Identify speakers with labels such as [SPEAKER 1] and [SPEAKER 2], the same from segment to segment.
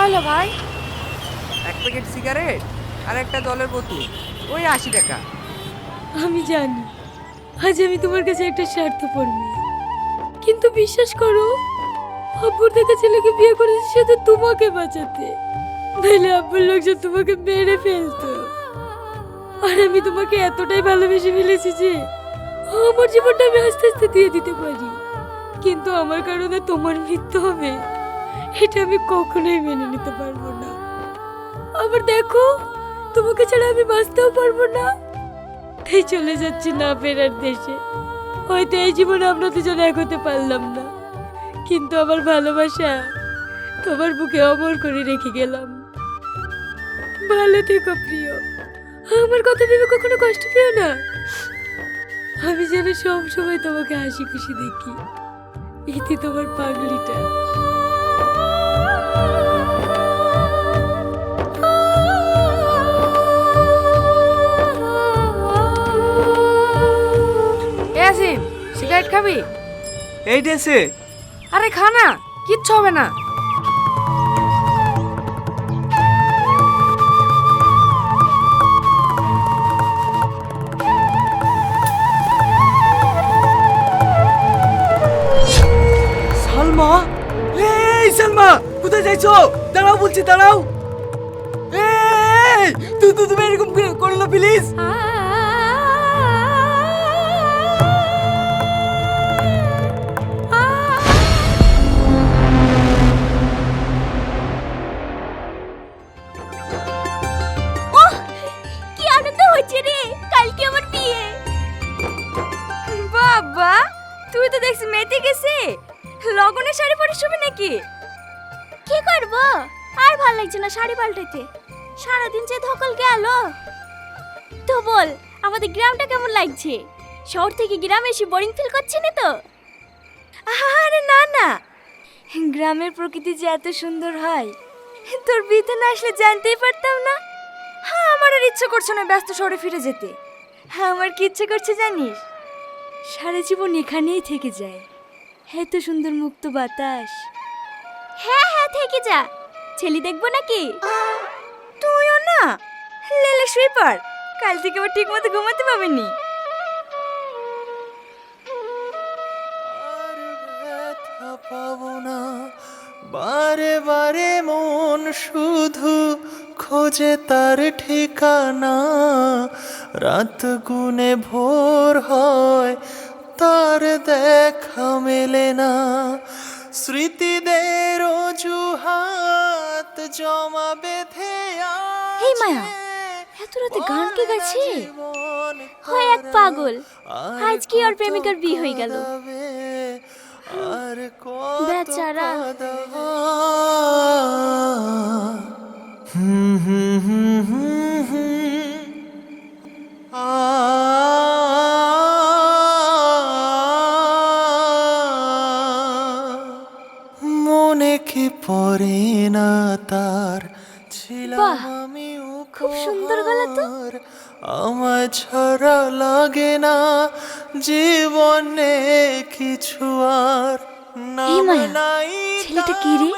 [SPEAKER 1] হলো ভাই?
[SPEAKER 2] এক প্যাকেট সিগারেট আর একটা জলের বোতল, ওই 80 টাকা।
[SPEAKER 1] আমি জানি আজ আমি তোমার কাছে একটা স্বার্থপর মেয়ে, কিন্তু বিশ্বাস করো, আব্বুর দেখা ছেলেকে বিয়ে করেছে শুধু তোমাকে বাঁচাতে, নাহলে আব্বুর লোকজন তোমাকে মেরে ফেলতো। আর আমি তোমাকে এতটাই ভালোবেসে ফেলেছি যে আমার জীবনটা আমি আস্তে আস্তে দিয়ে দিতে পারি, কিন্তু আমার কারণে তোমার মৃত্যু হবে এটা আমি কখনোই মেনে নিতে পারবো না। আবার দেখো, তোমাকে ছাড়া আমি বাঁচতেও পারবো না, তাই চলে যাচ্ছি না ফেরার দেশে। হয়তো এই জীবনে আমরা দুজন এক হতে পারলাম না, কিন্তু আমার ভালোবাসা তোমার বুকে অমর করে রেখে গেলাম। ভালো থেকো প্রিয়, আমার কথা ভেবে কখনো কষ্ট পেও না। আমি যেন সব সময় তোমাকে হাসি খুশি দেখি, ইতি তোমার পাগলিটা।
[SPEAKER 3] আসিম, সিগারেট খাবি?
[SPEAKER 2] এই ডেসে
[SPEAKER 3] আরে খা না, কিচ্ছু হবে না।
[SPEAKER 2] সালমা, এই সালমা, কোথায় যাইছো? দাঁড়াও বলছি, দাঁড়াও। এই তুমি এরকম করো না প্লিজ।
[SPEAKER 1] কি আনন্দ হচ্ছে রে, কালকে আমার বিয়ে। বাবা, তুই তো দেখছি মেতে গেছে, লগনে শাড়ি পরে শুবি নাকি? কি করব, আর ভালো লাগছে না শাড়ি পাল্টাইতে, সারাদিন যে ধকল গেল। তো বল, আমাদের গ্রামটা কেমন লাগছে? শহর থেকে গ্রামে এসে বোরিং ফিল করছে না তো? আরে না না, গ্রামের প্রকৃতি যে এত সুন্দর হয় তোর বিতে না আসলে জানতেই পারতাম না। হ্যাঁ, আমার আর ইচ্ছে করছে না ব্যস্ত শহরে ফিরে যেতে। হ্যাঁ, আমার কি ইচ্ছে করছে জানিস? সারা জীবন এখানেই থেকে যায়, এত সুন্দর মুক্ত বাতাস। হ্যাঁ হ্যাঁ, থেকে যা, ছেলে দেখবো নাকি? তুইও না, লেলে শুয়ে পড়, কাল থেকে আবার ঠিক মতো ঘুমাতে পাবেনি।
[SPEAKER 4] আর ব্যথা পাবো না, বারে বারে মন শুধু খোঁজে তার ঠিকানা। রাত গুনে ভোর হয়, তার দেখা মেলে না। স্মৃতিদের অজুহাত জমা বেঁধে
[SPEAKER 1] এই মায়া, এত রাতে গান কে গাছে? হয় এক পাগল, আজ কি ওর প্রেমিকার বিয়ে হয়ে গেল।
[SPEAKER 4] আর
[SPEAKER 1] বেচারা।
[SPEAKER 4] মনে কি পড়ে না তার, ছিলাম
[SPEAKER 1] বাহ,
[SPEAKER 4] আমি
[SPEAKER 1] খুব সুন্দর গলা তো।
[SPEAKER 4] উপহার। আমার ছাড়া লাগে না জীবনে কিছু আর।
[SPEAKER 1] এই মায়া, ছেলেটা কে রে?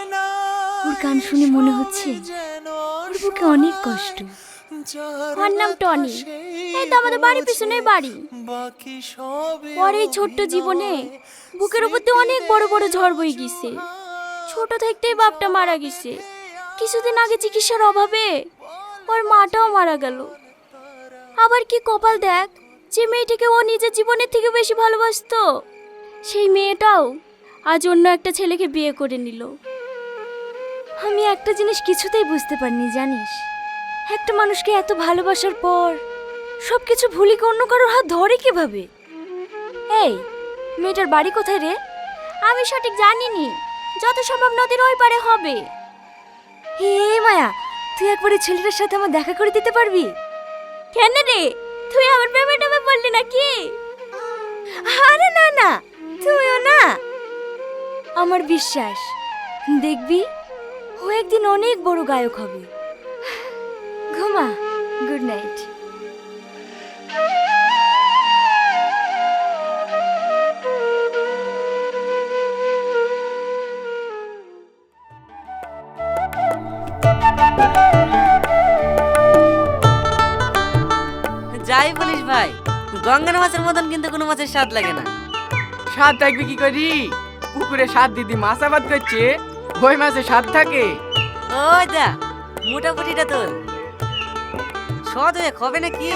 [SPEAKER 1] ওর গান শুনে মনে হচ্ছে ওর বুকে অনেক কষ্ট। ওর নাম টনি, এই তো আমাদের বাড়ির পিছনে বাড়ি। ওর এই ছোট্ট জীবনে বুকের উপর দিয়ে অনেক বড় বড় ঝড় বয়ে গেছে। ছোট থাকতেই বাপটা মারা গেছে, কিছুদিন আগে চিকিৎসার অভাবে ওর মাটাও মারা গেল। আবার কি কপাল দেখ, যে মেয়েটিকে ও নিজের জীবনের থেকে বেশি ভালোবাসতো, সেই মেয়েটাও আজ অন্য একটা ছেলেকে বিয়ে করে নিল। আমি একটা জিনিস কিছুতেই বুঝতে পারিনি জানিস, একটা মানুষকে এত ভালোবাসার পর সবকিছু ভুলে কি অন্য কারোর হাত ধরে কিভাবে? এই মেয়েটার বাড়ি কোথায় রে? আমি সঠিক জানিনি, যত সম্ভব নদীর ওই পারে হবে। হে মায়া, তুই একবারে ছেলেটার সাথে আমার দেখা করে দিতে পারবি? কেন রে, তুই আমার প্রেমে টেমে বললি নাকি? আরে না না, তুইও না। আমার বিশ্বাস, দেখবি ও একদিন অনেক বড় গায়ক হবে। ঘুমা, গুড নাইট।
[SPEAKER 5] যাই বলিস ভাই, গঙ্গার মাছের মতন কিন্তু কোনো মাছের স্বাদ লাগে না।
[SPEAKER 2] স্বাদ থাকবে কি করি? পুকুরে স্বাদ দিদি মাছ আবাদ করছে, ওই মাছে স্বাদ থাকে।
[SPEAKER 5] ওই দা মোটামুটিটা তোর সদ হয়ে খাবে নাকি?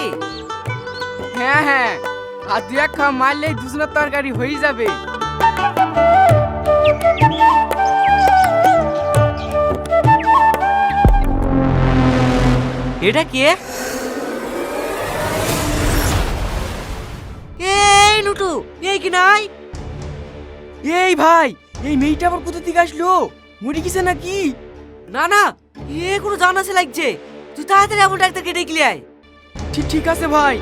[SPEAKER 2] হ্যাঁ হ্যাঁ, আর দু এক খাওয়া মারলেই দুজনের তরকারি হয়ে যাবে।
[SPEAKER 5] এটা কে? এই নুটু, এই কি নাই?
[SPEAKER 2] এই ভাই, এই মেয়েটা আবার কোথা থেকে আসলো? মরে গেছে নাকি?
[SPEAKER 5] না না, এ কোনো জানাছে লাগছে। তুই তাড়াতাড়ি এমন ডাক্তারকে ডেকে আয়।
[SPEAKER 2] ঠিক ঠিক আছে ভাই।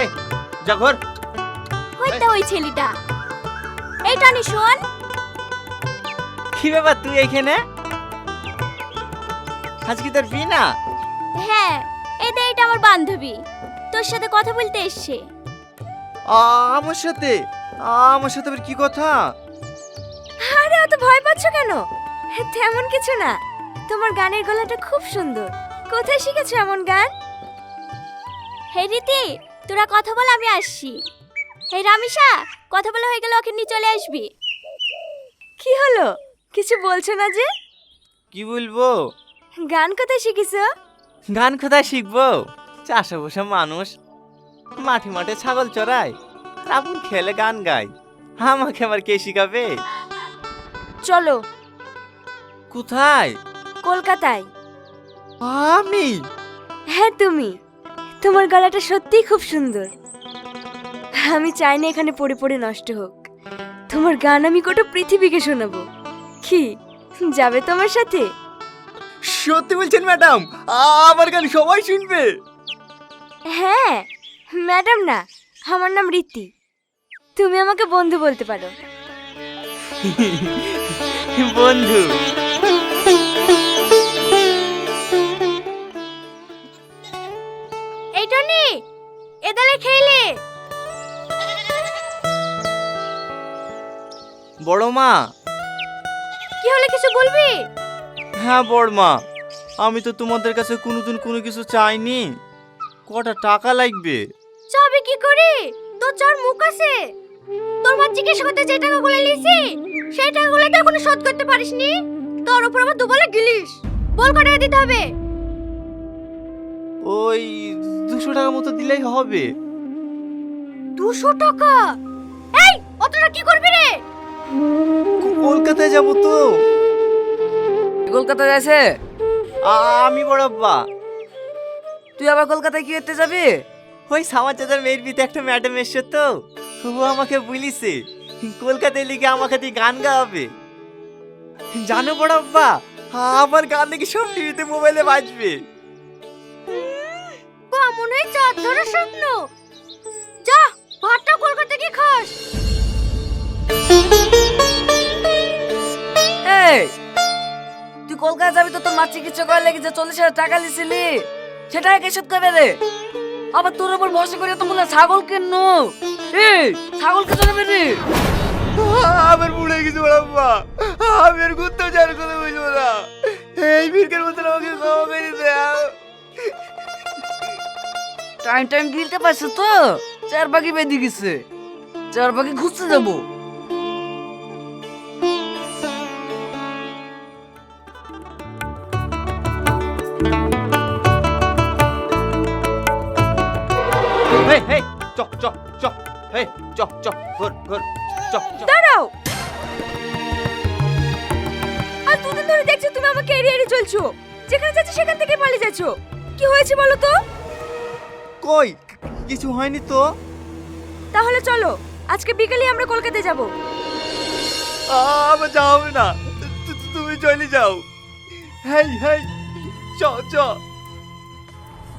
[SPEAKER 4] এই যা ঘর।
[SPEAKER 1] হইতা ওই ছেলেটা। এই টনি শোন,
[SPEAKER 4] কি ব্যাপার তুই এখানে? আজকে তোর বিয়ে না?
[SPEAKER 1] হ্যাঁ এটা আমার বান্ধবী, তোর সাথে কথা বলতে এসছে।
[SPEAKER 4] আমার সাথে? আমার সাথে আবার কি কথা?
[SPEAKER 3] আরে অত ভয় পাচ্ছ কেন? তেমন কিছু না। তোমার গানের গলাটা খুব সুন্দর। কোথায় শিখেছো এমন গান?
[SPEAKER 1] হে রীতি, তোরা কথা বল, আমি আসছি। এই রামিসা, কথা বলা হয়ে গেলে ওকে নিয়ে চলে আসবি।
[SPEAKER 3] কি হলো, কিছু বলছো না যে?
[SPEAKER 4] কি বলবো?
[SPEAKER 3] গান কোথায় শিখেছো?
[SPEAKER 4] গান কোথায় শিখবো? চাষে বসে মানুষ মাঠে মাঠে ছাগল চড়ায়, আপন খেলে গান গায়। আমাকে আবার কে শিখাবে?
[SPEAKER 3] চলো।
[SPEAKER 4] কোথায়?
[SPEAKER 3] কলকাতায়।
[SPEAKER 4] আমি?
[SPEAKER 3] হ্যাঁ তুমি। তোমার গলাটা সত্যিই খুব সুন্দর। আমি চাই না এখানে পড়ে পড়ে নষ্ট হোক। তোমার গান আমি গোটা পৃথিবীকে শোনাবো। কি যাবে তোমার সাথে?
[SPEAKER 4] সত্যি বলছেন ম্যাডাম? আমার গান সবাই শুনবে?
[SPEAKER 3] হ্যাঁ, ম্যাডাম না, আমার নাম রীতি। তুমি আমাকে বন্ধু বলতে পারো।
[SPEAKER 4] বন্ধু?
[SPEAKER 1] এই টনি, এদালে খেলে।
[SPEAKER 4] বড় মা।
[SPEAKER 1] কি হলো, কিছু বলবি?
[SPEAKER 4] হ্যাঁ বড় মা, আমি তো তোমাদের কাছে কোনোদিন কোনো কিছু চাইনি। কটা টাকা লাগবে?
[SPEAKER 1] চাবি কি করি? তোর যার মুখ আছে। তোর মা জিজ্ঞাসা করতে যে টাকাগুলো লিছি, সেই টাকাগুলো তো এখনো শোধ করতে পারিসনি। তোর উপর আবার দুবেলা গিলিস। বল কত টাকা দিতে হবে?
[SPEAKER 4] ওই 200 টাকা মতো দিলেই হবে।
[SPEAKER 1] 200 টাকা? এই, অতটা কি করবি রে?
[SPEAKER 4] কলকাতায় যাবো তো।
[SPEAKER 5] কলকাতা যাচ্ছে?
[SPEAKER 4] আমি বড় আব্বা।
[SPEAKER 5] তুই আবার কলকাতায় কি করতে যাবি?
[SPEAKER 4] ওই সামার চাচার মেয়ের বিতে একটা ম্যাডাম এসছে তো, ও আমাকে বলিছে কলকাতায় লিখে আমাকে দিয়ে গান গাওয়াবে। জানো বড় আব্বা, আমার গান নাকি সব টিভিতে মোবাইলে বাজবে।
[SPEAKER 1] কেমন হয় চাঁদ ধরার স্বপ্ন। যা, ভাতটা কলকাতা গিয়ে খাস।
[SPEAKER 5] এই, তুই কলকাতা যাবি তো তোর মা চিকিৎসা করার লেগে যে 40,000 টাকা লিছিলি, সেটা কে শোধ করবে রে? আবার তোর উপর ভরসা করে তো মনে ছাগল কেন? এই ছাগল কে চড়াবে রে?
[SPEAKER 4] আমার বুড়ে গেছে বড় আব্বা, আমি আর ঘুরতে যাওয়ার কথা বুঝবো না। এই বীরকের মতন আমাকে ক্ষমা করে দাও।
[SPEAKER 5] টাইম টাইম গিলতে পারছো তো? 4 বাকি বেঁধে গেছে, 4 বাকি ঘুরতে যাবো।
[SPEAKER 4] হেই হেই চ চ চ, হেই চ চ, ঘর ঘর, চ চ।
[SPEAKER 3] দাঁড়াও। আর দুদিন ধরে দেখছো তুমি আমাকে এড়িয়ে এড়িয়ে চলছো। যেখানে যাচ্ছ সেখান থেকে পালিয়ে যাচ্ছ। কি হয়েছে বলো তো?
[SPEAKER 4] কই কিছু হয়নি তো।
[SPEAKER 3] তাহলে চলো, আজকে বিকেলে আমরা কলকাতায় যাব।
[SPEAKER 4] আমার যাওয়া হবে না, তুমি চলে যাও। হেই হেই চ চ।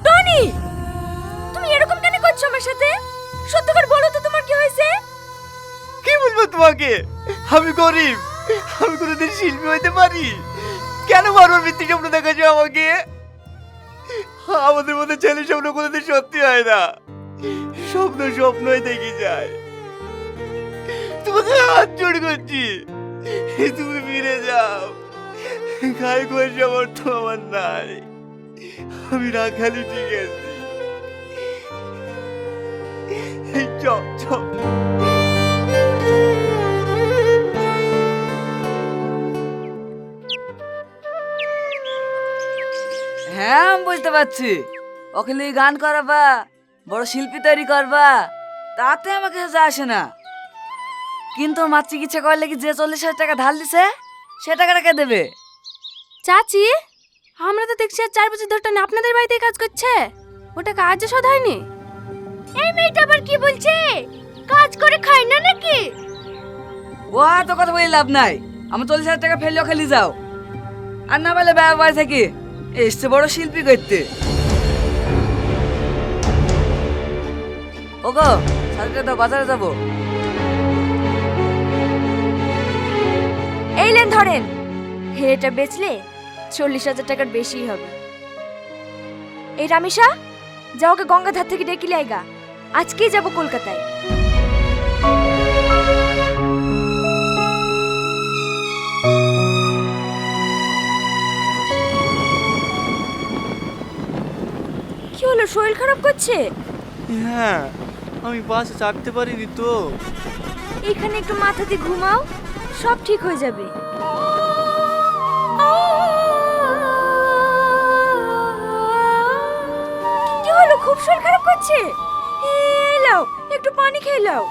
[SPEAKER 3] টনি, তুমি এরকম কেন করছো আমার সাথে? সত্যি করে বলো তো তোমার কি হয়েছে?
[SPEAKER 4] কি বলবো তোমাকে? আমি গরিব, আমি কোনোদিন শিল্পী হইতে পারি? কেন বারবার মিথ্যে স্বপ্ন দেখাচ্ছ আমাকে? আমাদের মধ্যে ছেলে স্বপ্ন কোনোদিন সত্যি হয় না, স্বপ্ন স্বপ্নই দেখি যায়। তোমাকে হাত জোড় করছি, তুমি ফিরে যাও। গায়ে গোয়ের সামর্থ্য আমার নাই, আমি রাখালি ঠিক আছি। Chop chop.
[SPEAKER 5] হ্যাঁ আমি বুঝতে পারছি, ওখানে গান করাবা, বড় শিল্পী তৈরি করবা, তাতে আমাকে যা আসে না। কিন্তু ওর মার চিকিৎসা করার লেগে যে 40,000 টাকা ধার দিছে, সে টাকাটা কে দেবে?
[SPEAKER 3] চাচি, আমরা তো দেখছি আর 4 বছর ধরে টানা আপনাদের বাড়িতেই কাজ করছে, ওটা কাজে শোধ হয়নি।
[SPEAKER 1] এই মেয়েটা আবার কি বলছে? কাজ করে খায় না নাকি?
[SPEAKER 5] ও এত কথা বলে লাভ নাই, আমার 40,000 টাকা ফেললেও খালি যাও, আর না বলে বাড়ি থেকে এসছে বড় শিল্পী করতে। ওগো সাথে দাও, বাজারে যাবো।
[SPEAKER 3] এই লেন ধরেন, এটা বেচলে 40,000 টাকার বেশি হবে। এই রামিসা, যাও ওকে গঙ্গাধার থেকে ডেকে লাইগা, আজকেই যাব কলকাতায়। কি হলো, শরীর খারাপ করছে?
[SPEAKER 4] হ্যাঁ, আমি বাসে চাপতে পারিনি তো।
[SPEAKER 3] এখানে একটু মাথা দিয়ে ঘুমাও, সব ঠিক হয়ে যাবে। কি হলো, খুব শরীর খারাপ করছে? এই লাও, একটু পানি খেয়ে লাও।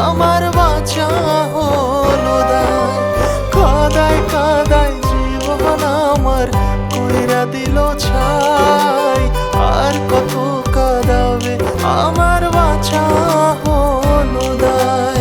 [SPEAKER 6] আমার বাঁচা হলো দায়, কাদায় কাদায় জীবন আমার কইরা দিল ছাই। আর কত কাদাবে আমার বাঁচা হলো দায়।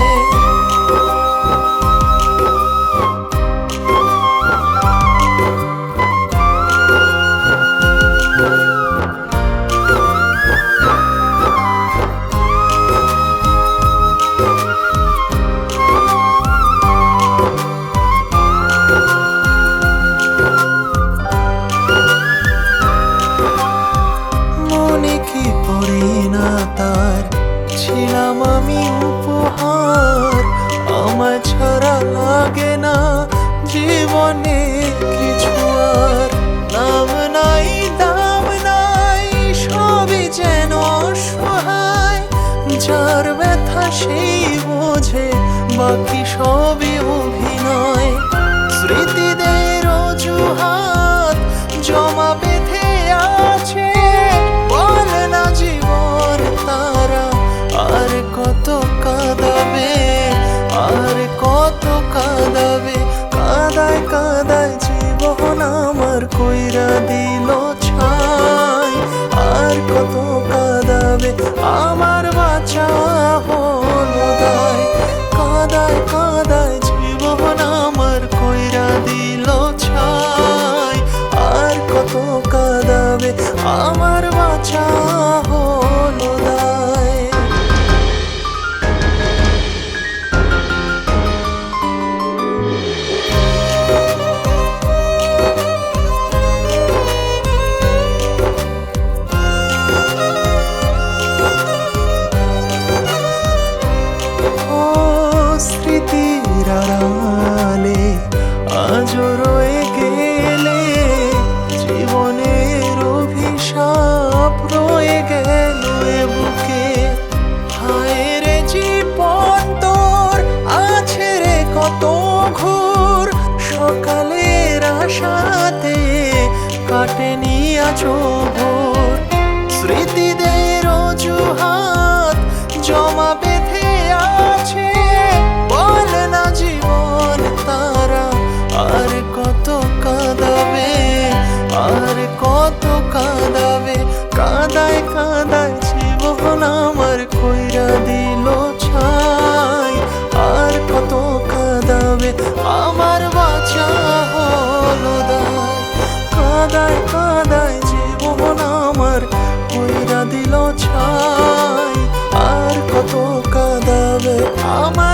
[SPEAKER 6] মনে কি পড়ে না তার ছিলাম আমি উপহার, তোমায় ছাড়া লাগে না জীবনে কিছু আর। নাম নাই দাম নাই সবই যেন অসহায়, যার ব্যথা সেই বোঝে বাকি সবই অভিনয়। স্মৃতিদের অজুহাত জমা বেঁধে আছে, বলে না জীবন তারা আর কত কাঁদাবে, আর কত কাঁদাবে। কাদায় কাদায় জীবন আমার কইরা দিল ছাই, আর কত কাঁদাবে আমার বাঁচা হলো দায়। কাদায় কাদায় জীবন আমার কইরা দিল ছাই, আর কত কাঁদাবে আমার বাঁচা হলো দায়। ও স্মৃতির আড়ালে আজও রয়ে গেলে, জীবনের অভিশাপ রয়ে গেল এ বুকে। হায় রে জীবন তোর আছে রে কত ঘোর, সকালের আশাতে কাটেনি আজও ভোর। স্মৃতিদের অজুহাত জমা বেঁধে আছে, বলে না জীবন তারা আর কত কাঁদাবে, আর কত কাঁদাবে। কাদায় কাদায় জীবন আমার কইরা দিল ছাই, আর কত কাঁদাবে আমার বাঁচা হলো দায়। কাদায় কাদায় জীবন আমার কইরা দিল ছাই, আর কত কাঁদাবে আমার